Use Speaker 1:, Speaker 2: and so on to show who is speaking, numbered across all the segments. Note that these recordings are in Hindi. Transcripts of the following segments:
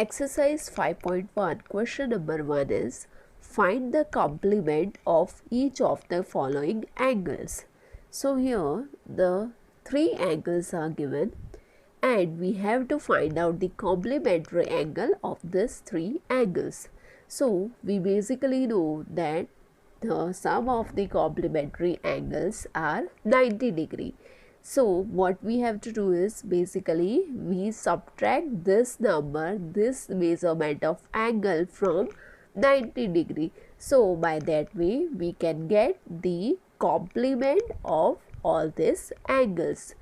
Speaker 1: Exercise 5.1 question number 1 is find the complement of each of the following angles. So here the three angles are given and we have to find out the complementary angle of these three angles. So we basically know that the sum of the complementary angles are 90 degree. So what we have to do is basically we subtract this number, this measurement of angle from 90 degree. So by that way we can get the complement of all these angles.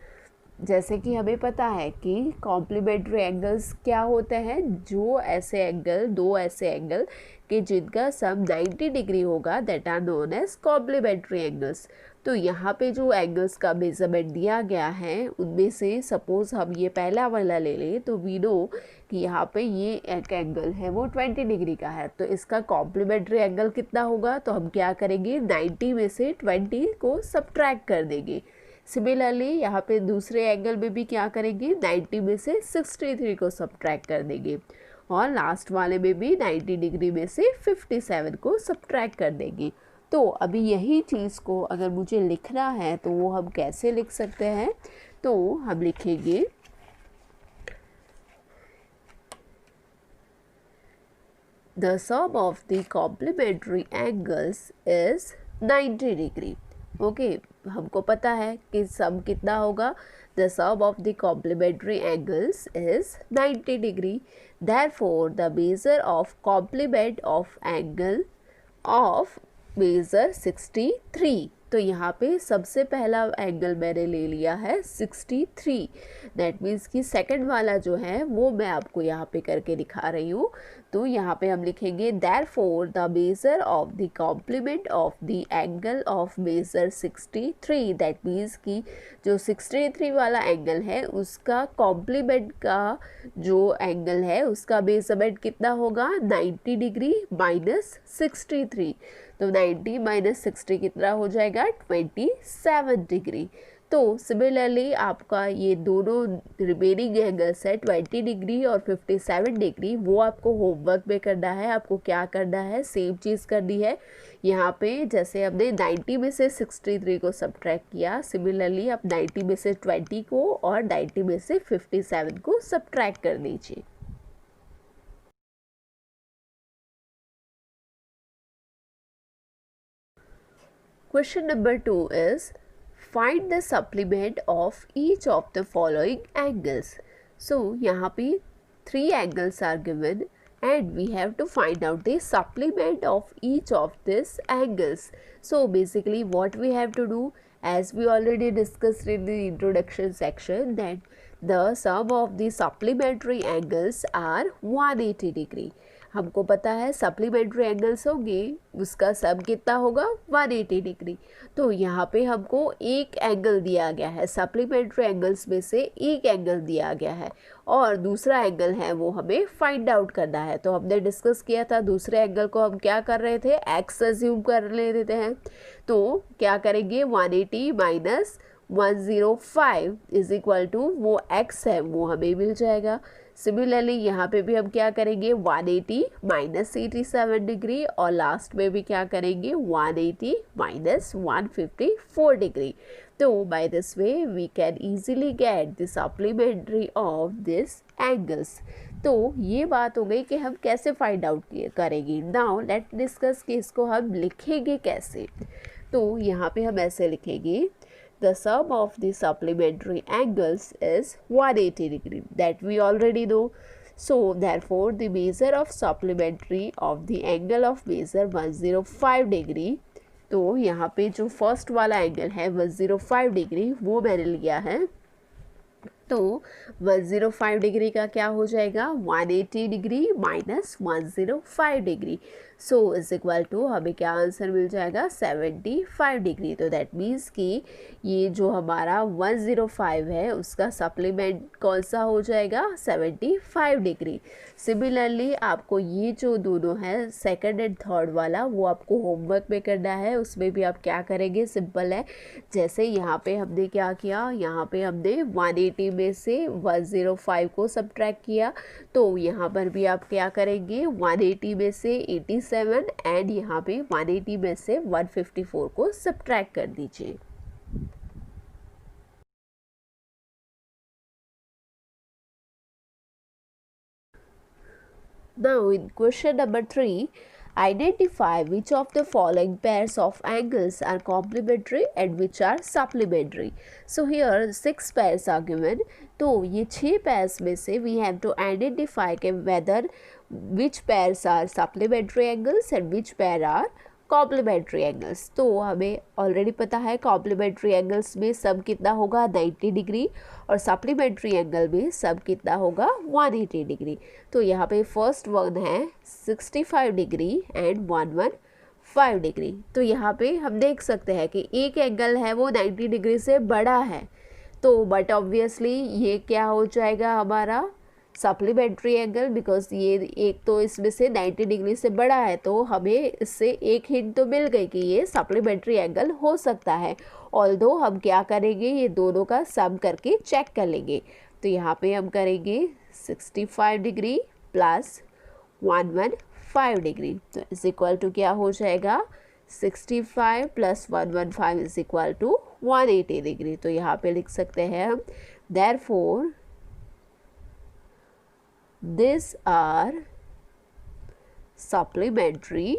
Speaker 1: जैसे कि हमें पता है कि कॉम्प्लीमेंट्री एंगल्स क्या होते हैं, जो ऐसे एंगल, दो ऐसे एंगल कि जिनका सम 90 डिग्री होगा that are known as complementary angles. तो यहाँ पे जो एंगल्स का मेजरमेंट दिया गया है उनमें से सपोज हम ये पहला वाला ले लें तो वी नो कि यहाँ पे ये एक एंगल है वो 20 डिग्री का है, तो इसका कॉम्प्लीमेंट्री एंगल कितना होगा, तो हम क्या करेंगे 90 में से 20 को सब्ट्रैक्ट कर देंगे. सिमिलरली यहाँ पे दूसरे एंगल में भी क्या करेंगे 90 में से 63 को सब्ट्रैक्ट कर देंगे और लास्ट वाले में भी 90 डिग्री में से 57 को सब्ट्रैक्ट कर देंगे. तो अभी यही चीज़ को अगर मुझे लिखना है तो वो हम कैसे लिख सकते हैं, तो हम लिखेंगे the sum of the complementary angles is 90 degree. Okay हमको पता है कि सम कितना होगा, the sum of the complementary angles is 90 degree. Therefore the measure of complement of angle of measure 63. तो यहाँ पे सबसे पहला एंगल मैंने ले लिया है 63. दैट मीन्स कि सेकंड वाला जो है वो मैं आपको यहाँ पे करके दिखा रही हूँ. तो यहाँ पे हम लिखेंगे therefore the measure of the complement of the angle of measure 63. That means कि जो 63 वाला एंगल है उसका कॉम्प्लीमेंट का जो एंगल है उसका मेजरमेंट कितना होगा 90 डिग्री माइनस 63. तो 90 माइनस 60 कितना हो जाएगा 27 डिग्री. तो सिमिलरली आपका ये दोनों रिमेनिंग एंगल्स है 20 डिग्री और 57 डिग्री, वो आपको होमवर्क में करना है. आपको क्या करना है, सेम चीज़ करनी है. यहाँ पे जैसे हमने 90 में से 63 को सब्ट्रैक्ट किया, सिमिलरली आप 90 में से 20 को और 90 में से 57 को सब्ट्रैक्ट कर दीजिए. Question number 2 is find the supplement of each of the following angles. So यहाँ पे 3 angles are given and we have to find out the supplement of each of these angles. So basically what we have to do, as we already discussed in the introduction section, that the sum of the supplementary angles are 180 degree. हमको पता है सप्लीमेंट्री एंगल्स होंगे उसका सम कितना होगा 180 डिग्री. तो यहाँ पे हमको एक एंगल दिया गया है, सप्लीमेंट्री एंगल्स में से एक एंगल दिया गया है और दूसरा एंगल है वो हमें फाइंड आउट करना है. तो हमने डिस्कस किया था दूसरे एंगल को हम क्या कर रहे थे, एक्स अज्यूम कर लेते हैं. तो क्या करेंगे 180 माइनस 105 इज इक्वल टू वो एक्स है वो हमें मिल जाएगा. सिमिलरली यहाँ पे भी हम क्या करेंगे 180 माइनस 87 डिग्री और लास्ट में भी क्या करेंगे 180 माइनस 154 डिग्री. तो by this way we can easily get the supplementary of this angles. तो ये बात हो गई कि हम कैसे फाइंड आउट करेंगे. नाउ लेट डिस्कस कि इसको हम लिखेंगे कैसे. तो यहाँ पे हम ऐसे लिखेंगे the sum of the supplementary angles is 180 degree, that we already know. So therefore the measure of supplementary of the angle of measure 105 degree. तो यहाँ पे जो फर्स्ट वाला एंगल है 105 डिग्री वो मैंने लिया है. तो 105 डिग्री का क्या हो जाएगा 180 degree minus 105 degree. So is equal to हमें क्या आंसर मिल जाएगा 75 डिग्री। तो दैट मीन्स कि ये जो हमारा 105 है उसका सप्लीमेंट कौन सा हो जाएगा 75 डिग्री। सिमिलरली आपको ये जो दोनों है सेकंड एंड थर्ड वाला वो आपको होमवर्क में करना है। उसमें भी आप क्या करेंगे, सिंपल है। जैसे यहाँ पे हमने क्या किया, यहाँ पे हमने 180 में से 105 को सब्ट्रैक्ट किया, तो यहाँ पर भी आप क्या करेंगे 180 में से 87 एंड यहाँ पे 180 में से 154 को सब्ट्रैक्ट कर दीजिए। Now in question number 3, identify which of the following pairs of angles are complementary and which are supplementary. So here 6 pairs are given. तो ये 6 pairs में से we have to identify के whether which pairs are supplementary angles and which pair are complementary angles. तो हमें ऑलरेडी पता है कॉम्प्लीमेंट्री एंगल्स में सब कितना होगा 90 डिग्री और सप्लीमेंट्री एंगल में सब कितना होगा 180 डिग्री। तो यहाँ पे फर्स्ट वन है 65 डिग्री एंड 115 डिग्री। तो यहाँ पे हम देख सकते हैं कि एक एंगल है वो 90 डिग्री से बड़ा है, तो बट ऑब्वियसली ये क्या हो जाएगा हमारा सप्लीमेंट्री एंगल, बिकॉज ये एक तो इसमें से 90 डिग्री से बड़ा है, तो हमें इससे एक हिंट तो मिल गई कि ये सप्लीमेंट्री एंगल हो सकता है। ऑल्दो हम क्या करेंगे, ये दोनों का सम करके चेक कर लेंगे। तो यहाँ पे हम करेंगे 65 डिग्री प्लस 115 डिग्री, तो इज इक्वल टू क्या हो जाएगा 65 plus 115 is equal to 180 degree. तो यहाँ पे लिख सकते हैं हम therefore these are supplementary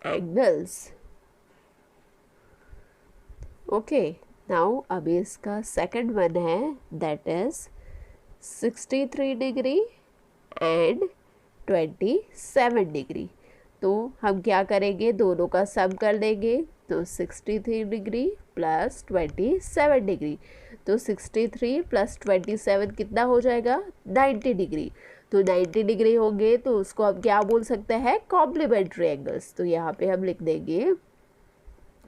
Speaker 1: angles। Okay, now अभी इसका सेकंड वन है that is 63 degree and 27 degree. तो हम क्या करेंगे, दोनों का सम कर देंगे। तो 63 डिग्री प्लस 27 डिग्री, तो 63 प्लस 27 कितना हो जाएगा 90 डिग्री। तो 90 डिग्री होंगे तो उसको हम क्या बोल सकते हैं कॉम्प्लीमेंट्री एंगल्स। तो यहाँ पे हम लिख देंगे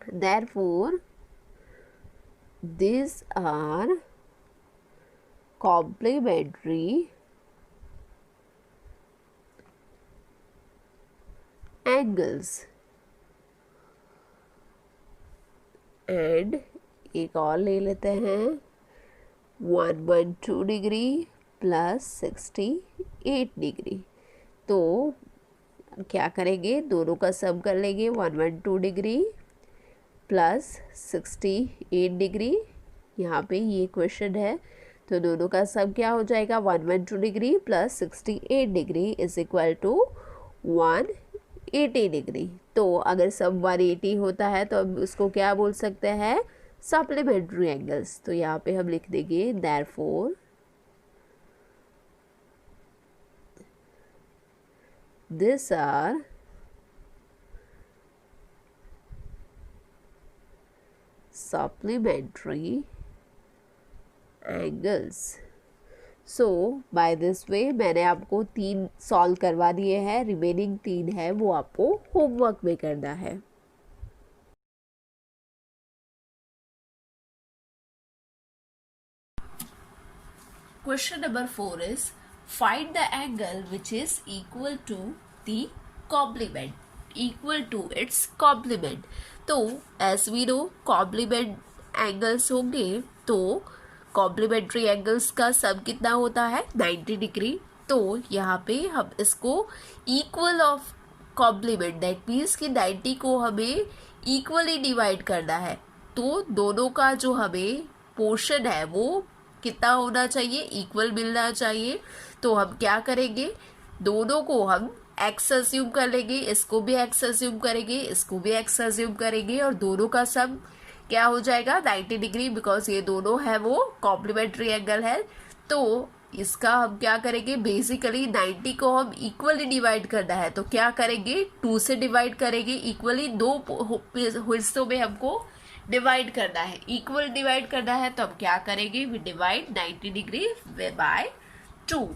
Speaker 1: therefore these are complementary angles। And एक और ले लेते हैं 112 डिग्री प्लस 68 डिग्री। तो क्या करेंगे, दोनों का सम कर लेंगे 112 डिग्री प्लस 68 डिग्री। यहाँ पे ये क्वेश्चन है, तो दोनों का सम क्या हो जाएगा 112 degree plus 68 degree is equal to 180 degree. तो अगर सब 180 होता है तो हम उसको क्या बोल सकते हैं सप्लीमेंट्री एंगल्स। तो यहाँ पे हम लिख देंगे therefore this are supplementary angles. So by this way मैंने आपको 3 सॉल्व करवा दिए हैं, रिमेनिंग 3 है वो आपको होमवर्क में करना है।
Speaker 2: Question number 4 is find the angle which is equal to the complement, equal to its complement। तो as we know complement angles होंगे, तो कॉम्प्लीमेंट्री एंगल्स का सम कितना होता है 90 डिग्री। तो यहाँ पे हम इसको equal of complement that means कि 90 को हमें इक्वली डिवाइड करना है। तो दोनों का जो हमें पोर्शन है वो कितना होना चाहिए, इक्वल मिलना चाहिए। तो हम क्या करेंगे, दोनों को हम एक्स अज्यूम कर लेंगे, इसको भी एक्स अज्यूम करेंगे, इसको भी एक्स अज्यूम करेंगे और दोनों का सम क्या हो जाएगा 90 डिग्री, बिकॉज ये दोनों है वो कॉम्प्लीमेंट्री एंगल है। तो इसका हम क्या करेंगे, बेसिकली 90 को हम इक्वली डिवाइड करना है, तो क्या करेंगे 2 से डिवाइड करेंगे इक्वली। 2 हिस्सों में हमको डिवाइड करना है, इक्वल डिवाइड करना है, तो हम क्या करेंगे, वी डिवाइड 90 डिग्री बाय 2।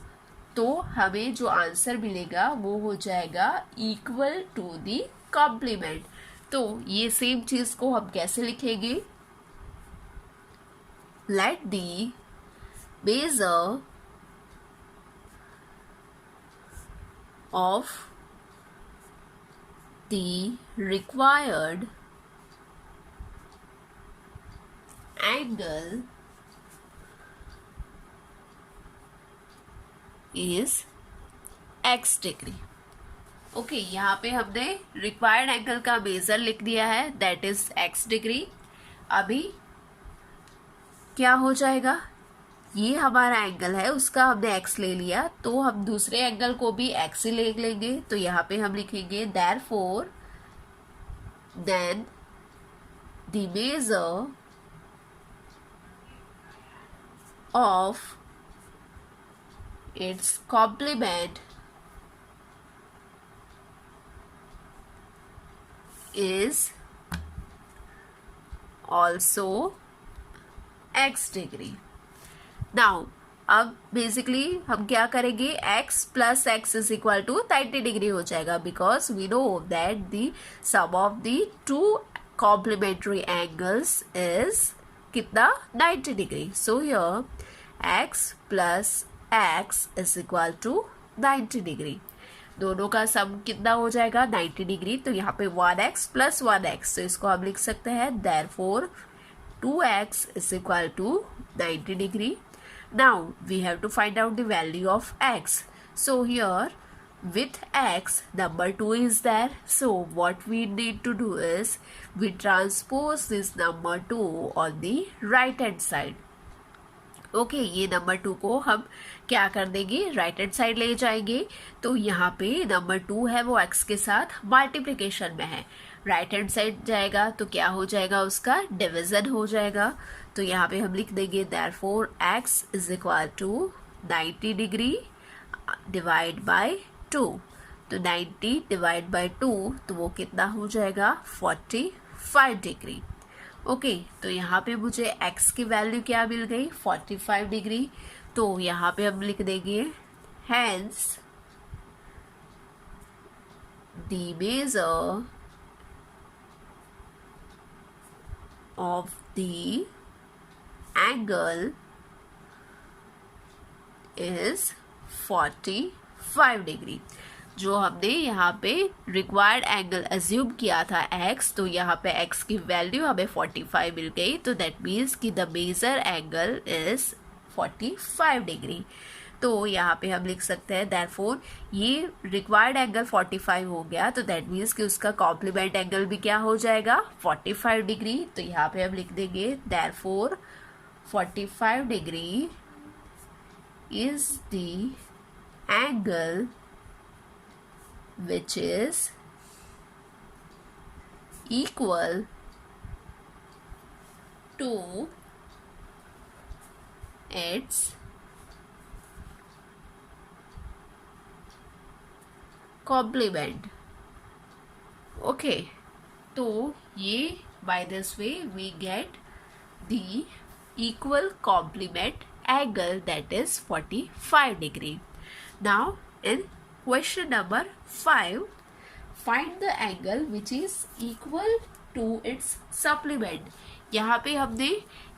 Speaker 2: तो हमें जो आंसर मिलेगा वो हो जाएगा इक्वल टू दी कॉम्प्लीमेंट। तो ये सेम चीज को हम कैसे लिखेंगे, let the measure of the required angle is x degree. Okay, यहाँ पे हमने रिक्वायर्ड एंगल का मेजर लिख दिया है, दैट इज x डिग्री। अभी क्या हो जाएगा, ये हमारा एंगल है, उसका हमने x ले लिया, तो हम दूसरे एंगल को भी x ही ले लेंगे। तो यहाँ पे हम लिखेंगे therefore then the measure of its complement is also x डिग्री। नाउ अब बेसिकली हम क्या करेंगे, x plus x is equal to 90 degree हो जाएगा, because we know that the sum of the two complementary angles is कितना, 90 degree. So here x plus x is equal to 90 degree, दोनों का सम कितना हो जाएगा, 90 डिग्री। तो यहाँ पे 1x प्लस 1x, तो इसको हम लिख सकते हैं therefore 2x is equal to 90 degree. Now we have to find out the value of x. So here with x number 2 is there. So what we need to do is we transpose this number 2 on the right hand side. Okay, ये नंबर 2 को हम क्या कर देंगे, राइट हैंड साइड ले जाएंगे। तो यहाँ पे नंबर 2 है वो x के साथ मल्टीप्लिकेशन में है, राइट हैंड साइड जाएगा तो क्या हो जाएगा, उसका डिवीजन हो जाएगा। तो यहाँ पे हम लिख देंगे therefore x is equal to 90 degree divide by 2। तो 90 डिवाइड बाय 2 तो वो कितना हो जाएगा, 45 डिग्री। ओके, तो यहाँ पे मुझे x की वैल्यू क्या मिल गई, 45 डिग्री। तो यहाँ पे हम लिख देंगे hence the measure of the angle is 45 degree. जो हमने यहाँ पे रिक्वायर्ड एंगल अज्यूम किया था x, तो यहाँ पे x की वैल्यू हमें 45 मिल गई। तो दैट मीन्स कि the measure angle is 45 degree. तो यहाँ पे हम लिख सकते हैं देयरफॉर ये रिक्वायर्ड एंगल 45 हो गया, तो दैट मीन्स कि उसका कॉम्प्लीमेंट एंगल भी क्या हो जाएगा, 45 डिग्री। तो यहाँ पे हम लिख देंगे therefore 45 degree is the angle which is equal to its complement. Okay, तो ये by this way we get the equal complement angle, that is 45 degree. Now in question number 5, find the angle which is equal to its supplement. यहाँ पे हमने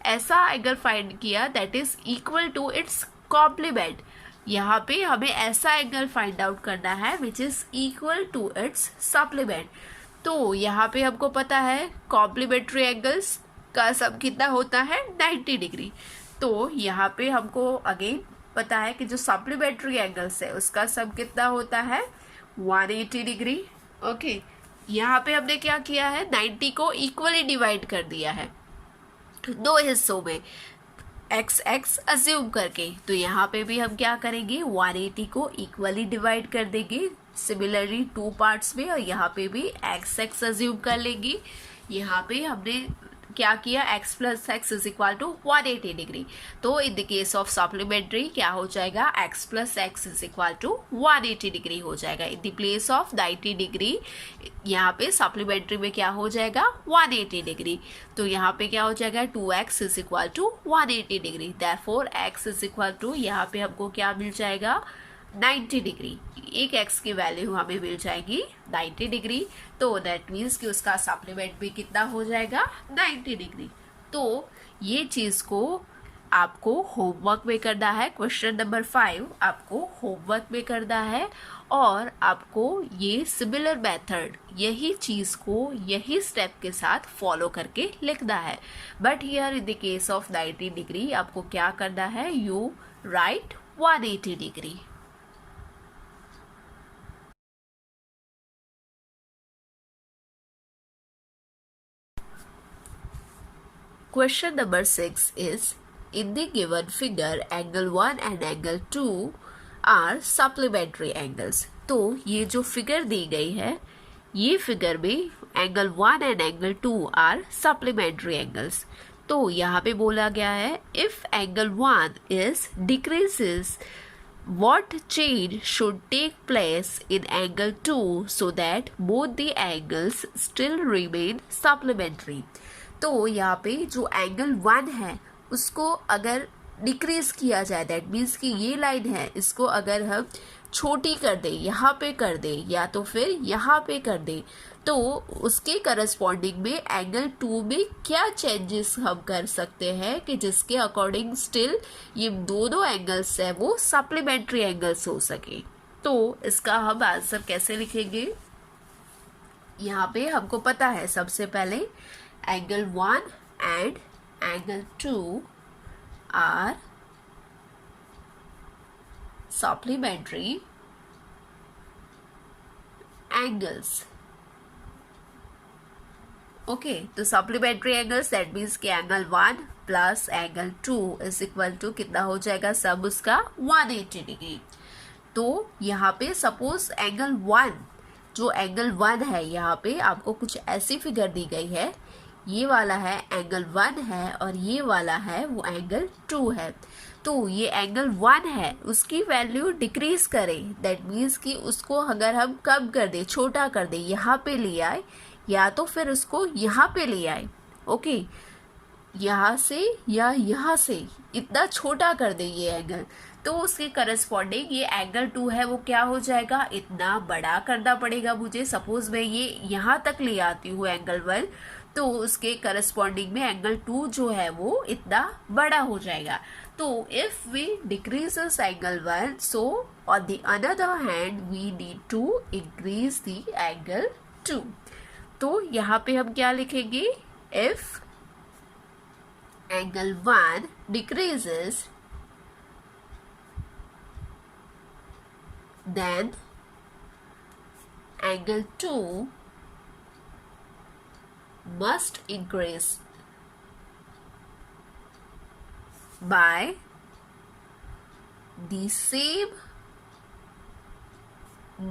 Speaker 2: ऐसा एंगल फाइंड किया that is equal to its complement. यहाँ पे हमें ऐसा एंगल फाइंड आउट करना है which is equal to its supplement. तो यहाँ पे हमको पता है कॉम्प्लीमेंट्री एंगल्स का सम कितना होता है, 90 डिग्री। तो यहाँ पे हमको अगेन पता है कि जो सप्लीमेंट्री एंगल्स है उसका सम कितना होता है, 180 डिग्री। ओके, यहाँ पे हमने क्या किया है, 90 को इक्वली डिवाइड कर दिया है दो हिस्सों में, एक्स एक्स अज्यूम करके। तो यहाँ पे भी हम क्या करेंगे, 180 को इक्वली डिवाइड कर देंगे सिमिलरली 2 पार्ट्स में, और यहाँ पे भी एक्स एक्स अज्यूम कर लेंगे। यहाँ पे हमने क्या किया, x plus x is equal to 180 degree. तो in the case of supplementary क्या हो जाएगा, x plus x is equal to 180 degree हो जाएगा। In the place of 90 degree यहाँ पे सप्लीमेंट्री में क्या हो जाएगा, 180 डिग्री। तो यहाँ पे क्या हो जाएगा, 2x is equal to 180 degree. Therefore x is equal to यहाँ पे हमको क्या मिल जाएगा, 90 डिग्री। एक x की वैल्यू हमें मिल जाएगी 90 डिग्री। तो दैट मीन्स कि उसका सप्लीमेंट भी कितना हो जाएगा, 90 डिग्री। तो ये चीज़ को आपको होमवर्क में करना है। क्वेश्चन नंबर 5 आपको होमवर्क में करना है और आपको ये सिमिलर मेथड, यही चीज़ को यही स्टेप के साथ फॉलो करके लिखना है। But here in the case of 90 degree आपको क्या करना है, you right 180 degree. Question number 6 is, in the given figure, angle 1 and angle 2 are supplementary angles. तो ये जो फिगर दी गई है, ये फिगर में angle 1 and angle 2 are supplementary angles. तो यहाँ पे बोला गया है, if angle 1 is decreases, what change should take place in angle 2 so that both the angles still remain supplementary. तो यहाँ पे जो एंगल 1 है उसको अगर डिक्रीज किया जाए, दैट मीन्स कि ये लाइन है, इसको अगर हम छोटी कर दें, यहाँ पे कर दें या तो फिर यहाँ पे कर दें, तो उसके करस्पॉन्डिंग में एंगल 2 में क्या चेंजेस हम कर सकते हैं कि जिसके अकॉर्डिंग स्टिल ये दोनों एंगल्स है वो सप्लीमेंट्री एंगल्स हो सके। तो इसका हम आंसर कैसे लिखेंगे, यहाँ पे हमको पता है सबसे पहले angle 1 and angle 2 are supplementary angles. Okay, तो सप्लीमेंट्री एंगल्स दैट मीन्स कि angle 1 plus angle 2 is equal to कितना हो जाएगा, सब उसका 180 डिग्री। तो यहाँ पे सपोज एंगल 1, जो एंगल 1 है, यहाँ पे आपको कुछ ऐसी फिगर दी गई है, ये वाला है एंगल 1 है और ये वाला है वो एंगल 2 है। तो ये एंगल 1 है उसकी वैल्यू डिक्रीज करें, दैट मीन्स कि उसको अगर हम कम कर दें, छोटा कर दें, यहाँ पे ले आए या तो फिर उसको यहाँ पे ले आए, ओके, यहाँ से या यहाँ से इतना छोटा कर दें ये एंगल, तो उसके करस्पॉन्डिंग ये एंगल 2 है वो क्या हो जाएगा, इतना बड़ा करना पड़ेगा मुझे। सपोज मैं ये यहाँ तक ले आती हूँ एंगल 1, तो उसके करस्पॉन्डिंग में एंगल 2 जो है वो इतना बड़ा हो जाएगा। तो if we decreases angle 1, so on the another hand we need to increase the angle 2। तो यहाँ पे हम क्या लिखेंगे, if angle 1 decreases then angle 2 must increase by the same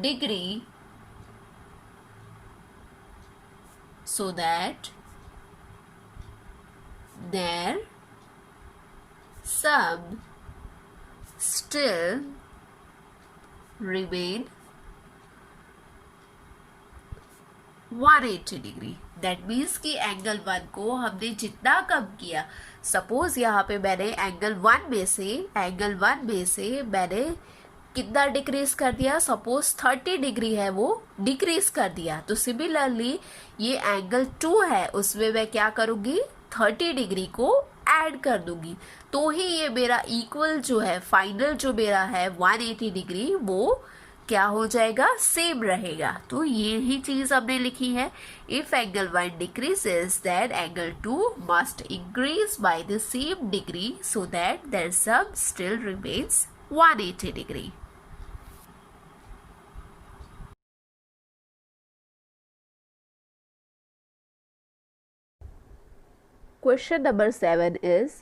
Speaker 2: degree so that their sum still remain 180 degree. That means कि एंगल 1 को हमने जितना कम किया, सपोज यहाँ पे मैंने एंगल 1 में से मैंने कितना डिक्रीज कर दिया, सपोज 30 डिग्री है वो डिक्रीज कर दिया। तो सिमिलरली ये एंगल 2 है उसमें मैं क्या करूँगी, 30 डिग्री को ऐड कर दूंगी, तो ही ये मेरा इक्वल जो है, फाइनल जो मेरा है 180 डिग्री वो क्या हो जाएगा, सेम रहेगा। तो ये ही चीज हमने लिखी है, if angle 1 decreases then angle 2 must increase by the same degree so that their sum still remains 180 degree.
Speaker 1: Question number 7 is,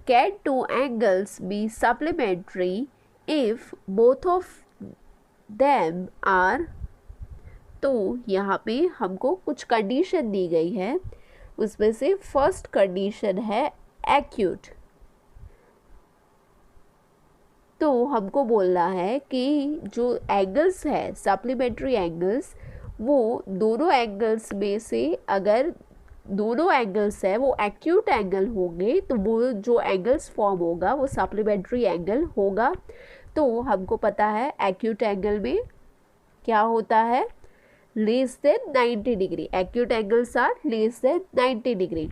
Speaker 1: can two angles be supplementary if both of them are? तो यहाँ पे हमको कुछ कंडीशन दी गई है। उसमें से फर्स्ट कंडीशन है एक्यूट। तो हमको बोलना है कि जो एंगल्स है सप्लीमेंट्री एंगल्स, वो दोनों एंगल्स में से अगर दोनों एंगल्स है वो एक्यूट एंगल होंगे तो वो जो एंगल्स फॉर्म होगा वो सप्लीमेंट्री एंगल होगा। तो हमको पता है एक्यूट एंगल में क्या होता है, less than 90 degree. Acute angles are less than 90 degree,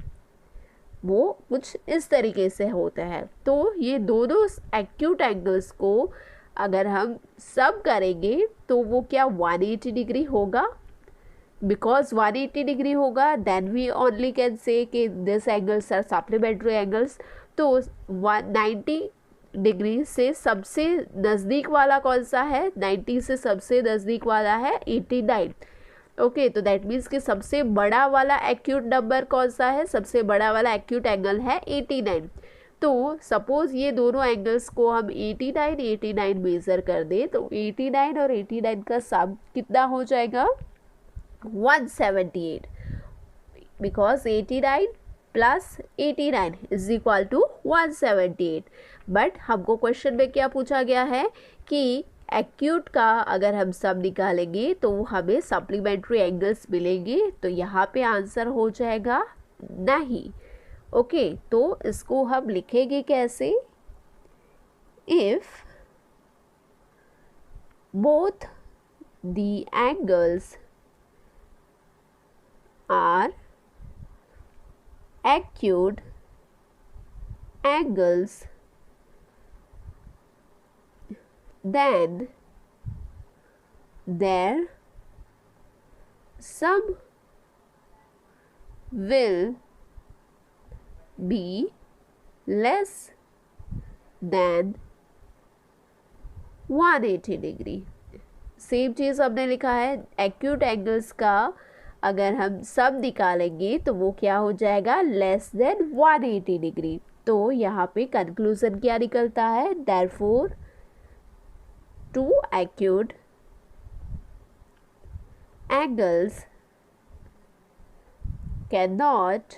Speaker 1: वो कुछ इस तरीके से होता है। तो ये दोनों एक्यूट एंगल्स को अगर हम सब करेंगे तो वो क्या 180 डिग्री होगा। बिकॉज 180 डिग्री होगा then we only can say कि this angles are supplementary angles. तो 190 डिग्री से सबसे नज़दीक वाला कौन सा है, 90 से सबसे नज़दीक वाला है 89। ओके, तो दैट मीन्स कि सबसे बड़ा वाला एक्यूट नंबर कौन सा है, सबसे बड़ा वाला एक्यूट एंगल है 89। तो सपोज ये दोनों एंगल्स को हम 89 मेज़र कर दें तो 89 और 89 का सम कितना हो जाएगा 178, because 89 plus 89 is equal to 178। But हमको क्वेश्चन में क्या पूछा गया है कि एक्यूट का अगर हम सब निकालेंगे तो हमें सप्लीमेंट्री एंगल्स मिलेंगे, तो यहाँ पे आंसर हो जाएगा नहीं। ओके, तो इसको हम लिखेंगे कैसे, if both the angles are acute angles then their sum will be less than 180 degree. Same चीज़ हमने लिखा है, एक्यूट एंगल्स का अगर हम सब निकालेंगे तो वो क्या हो जाएगा लेस देन 180 डिग्री। तो यहाँ पे कंक्लूजन क्या निकलता है, therefore two acute angles can not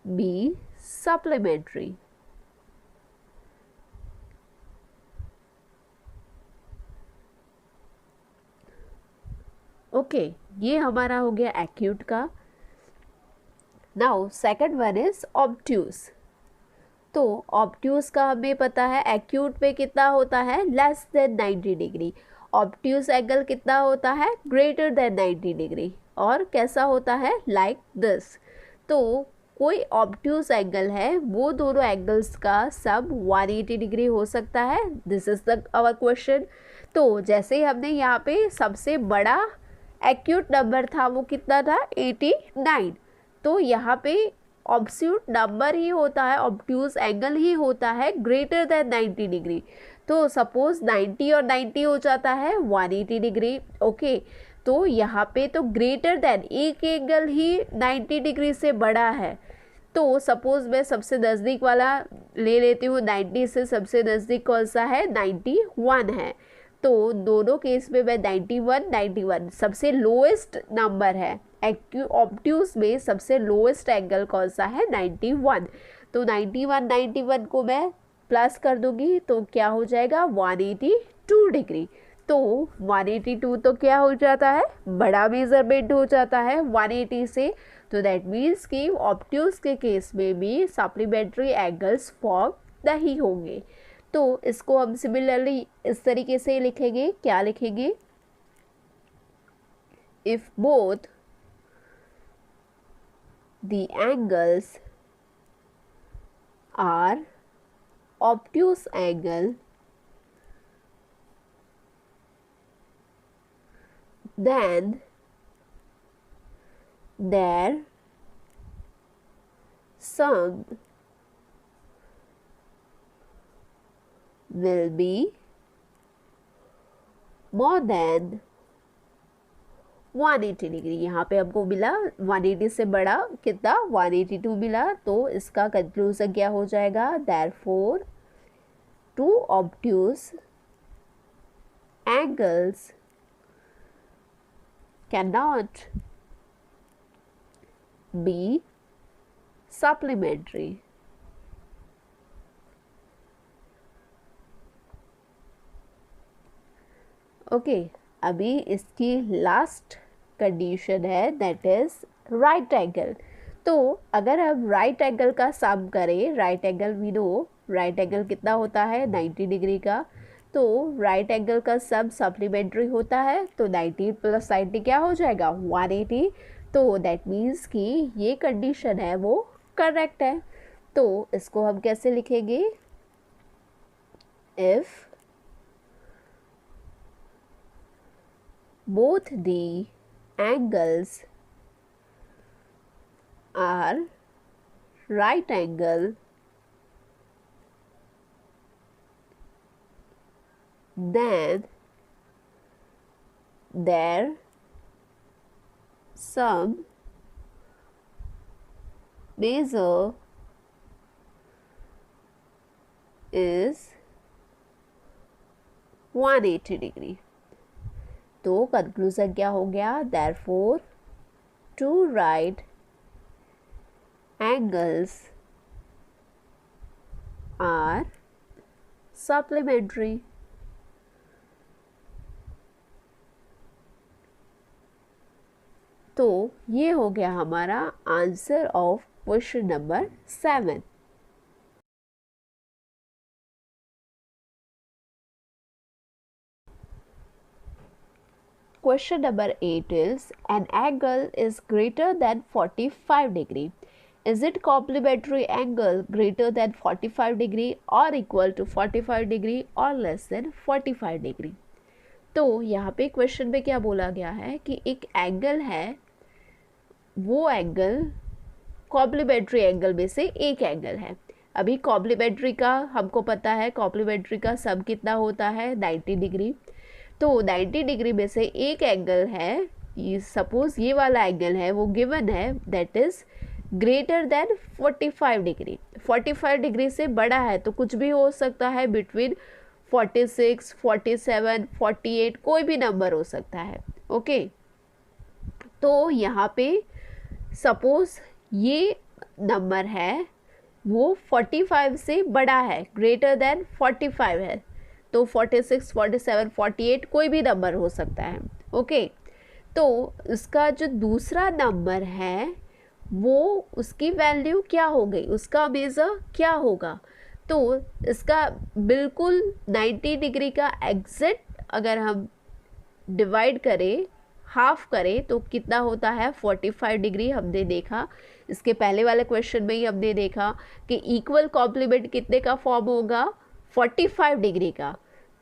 Speaker 1: be supplementary. Okay, ये हमारा हो गया एक्यूट का। Now second one is obtuse. तो ऑब्ट्यूस का हमें पता है एक्यूट पे कितना होता है less than 90 degree, obtuse angle कितना होता है ग्रेटर देन 90 डिग्री, और कैसा होता है लाइक दिस। तो कोई ऑब्ट्यूस एंगल है वो दोनों एंगल्स का सब 180 डिग्री हो सकता है। This is the our question. तो जैसे ही हमने यहाँ पे सबसे बड़ा एक्यूट नंबर था वो कितना था 89, तो यहाँ पे ऑब्स्यूट नंबर ही होता है, ऑब्ट्यूस एंगल ही होता है ग्रेटर देन 90 डिग्री। तो सपोज 90 और 90 हो जाता है 180 डिग्री। ओके, तो यहाँ पे तो ग्रेटर देन एक एंगल ही 90 डिग्री से बड़ा है। तो सपोज मैं सबसे नज़दीक वाला ले लेती हूँ, 90 से सबसे नज़दीक कौन सा है 91 है। तो दोनों केस में मैं 91 सबसे लोएस्ट नंबर है, ऑब्ट्यूस में सबसे लोएस्ट एंगल कौन सा है 91। तो 91 को मैं प्लस कर दूंगी तो क्या हो जाएगा 182 डिग्री। तो 182 तो क्या हो जाता है बड़ा मेजरमेंट हो जाता है 180 से। तो दैट मीन्स कि ऑब्ट्यूस के केस में भी सप्लीमेंट्री एंगल्स फॉर्म नहीं होंगे। तो इसको हम सिमिलरली इस तरीके से लिखेंगे, क्या लिखेंगे, if both the angles are obtuse angle then their sum will be more than 180 degree. यहाँ पे हमको मिला 180 से बड़ा कितना 182 मिला। तो इसका कंक्लूजन क्या हो जाएगा, therefore two obtuse angles cannot be supplementary. Okay अभी इसकी लास्ट कंडीशन है दैट इज राइट एंगल. तो अगर हम राइट एंगल का सम करें, right angle we know right angle कितना होता है 90 डिग्री का. तो राइट एंगल का सम सप्लीमेंट्री होता है. तो 90 प्लस 90 क्या हो जाएगा 180. तो दैट मीन्स कि ये कंडीशन है वो करेक्ट है. तो इसको हम कैसे लिखेंगे, if both the angles are right angle, then their sum measure is 180 degree. तो कंक्लूजन क्या हो गया, therefore two right angles are supplementary. तो ये हो गया हमारा answer of question number 7. Question number 8 is, an angle is greater than 45 degree. Is it complementary angle greater than 45 degree or equal to 45 degree or less than 45 degree? तो यहाँ पे क्वेश्चन में क्या बोला गया है कि एक एंगल है, वो एंगल कॉम्प्लीमेंट्री एंगल में से एक एंगल है. अभी कॉम्प्लीमेंट्री का हमको पता है, कॉम्प्लीमेंट्री का सम कितना होता है 90 डिग्री. तो 90 डिग्री में से एक एंगल है, सपोज ये वाला एंगल है, वो गिवन है that is greater than 45 degree. 45 degree से बड़ा है तो कुछ भी हो सकता है, बिटवीन 46, 47, 48 कोई भी नंबर हो सकता है. ओके तो यहाँ पे सपोज ये नंबर है वो 45 से बड़ा है, ग्रेटर देन 45 है. तो 46, 47, 48 कोई भी नंबर हो सकता है. ओके तो उसका जो दूसरा नंबर है वो उसकी वैल्यू क्या हो गई, उसका मेज़र क्या होगा. तो इसका बिल्कुल 90 डिग्री का एग्जैक्ट अगर हम डिवाइड करें, हाफ करें तो कितना होता है 45 डिग्री. हमने देखा इसके पहले वाले क्वेश्चन में ही हमने देखा कि इक्वल कॉम्प्लीमेंट कितने का फॉर्म होगा 45 डिग्री का.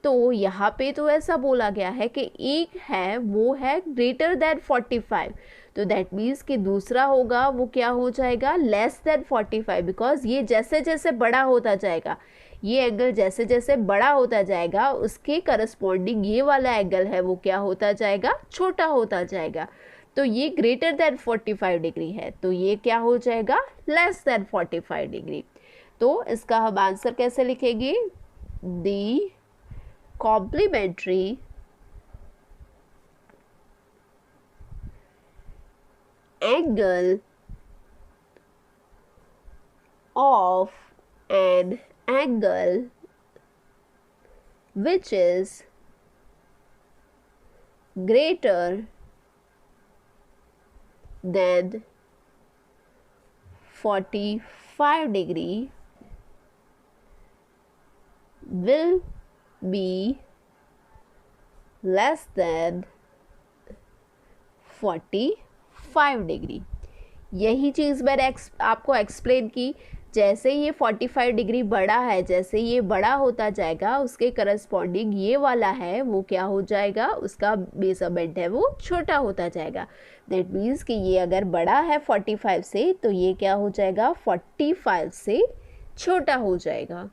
Speaker 1: तो यहाँ पे तो ऐसा बोला गया है कि एक है वो है ग्रेटर देन 45. तो दैट मीन्स कि दूसरा होगा वो क्या हो जाएगा लेस देन 45, बिकॉज ये जैसे जैसे बड़ा होता जाएगा, ये एंगल जैसे जैसे बड़ा होता जाएगा उसके करस्पॉन्डिंग ये वाला एंगल है वो क्या होता जाएगा, छोटा होता जाएगा. तो ये ग्रेटर देन 45 डिग्री है तो ये क्या हो जाएगा लेस देन 45 डिग्री. तो इसका हम आंसर कैसे लिखेंगे, दी complementary angle of an angle which is greater than 45 degree will be less than 45 degree. यही चीज़ मैंने आपको एक्सप्लेन की. जैसे ये 45 डिग्री बड़ा है, जैसे ये बड़ा होता जाएगा उसके करस्पॉन्डिंग ये वाला है वो क्या हो जाएगा, उसका मेजरमेंट है वो छोटा होता जाएगा. दैट मीन्स कि ये अगर बड़ा है 45 से तो ये क्या हो जाएगा 45 से छोटा हो जाएगा.